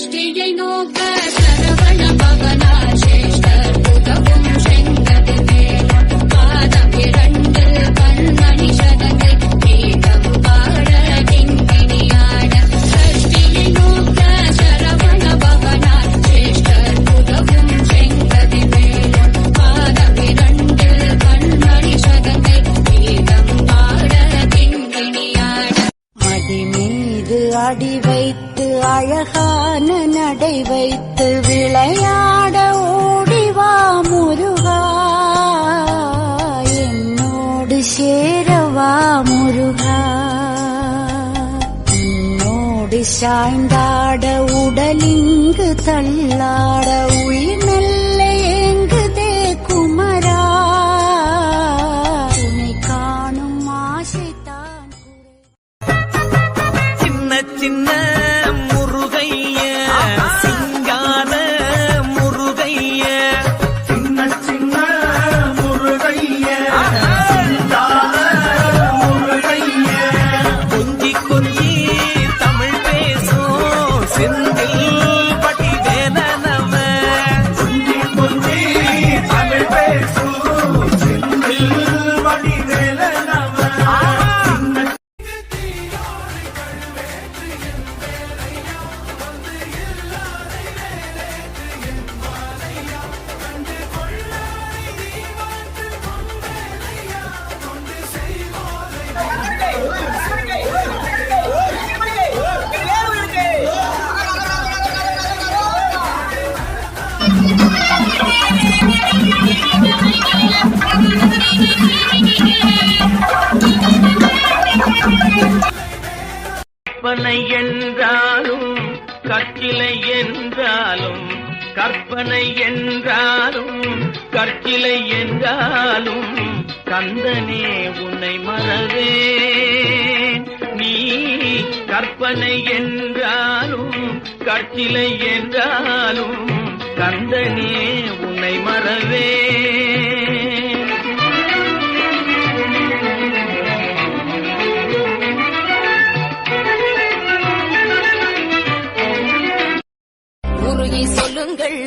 सृष्टिயை நோக்க சரவண பவனா சேஷ்டர் உதவும் செங்கது வேலும் பாதம் இரண்டு கண்மணி சதங்கை கீதம் பாட கிங்கிணியாட சृष्टिயை நோக்க சரவண பவனா சேஷ்டர் உதவும் செங்கது வேலும் பாதம் இரண்டு கண்மணி சதங்கை கீதம் பாட கிங்கிணியாட மடி மீது அடி வைத்து அழகான நடை வைத்து விளையாட ஓடிவா முருகா என்னோடு சேரவா முருகா என்னோடு சாய்ந்தாட உடலிங்கு தள்ளாட உயிர் மெல்ல ஏங்குதே குமரா உன்னை காணும் ஆசைத்தான் சின்ன சின்ன முருகைய சிங்கார முருகைய சின்ன சின்ன முருகைய சிங்கார முருகைய கொஞ்சி கொஞ்சி தமிழ் பேசும் செந்தில் பட்டி வேலனவ கொஞ்சி கொஞ்சி தமிழ் பேசும் செந்தில் பட்டி வேலனவ கற்பனை என்றாலும் கற்கிலை என்றாலும் கற்பனை என்றாலும் கற்கிலை என்றாலும் கந்தனே உன்னை மறவேன் நீ கற்பனை என்றாலும் கற்கிலை என்றாலும் கந்தனே உன்னை மறவேன் முருகி சொல்லுங்கள்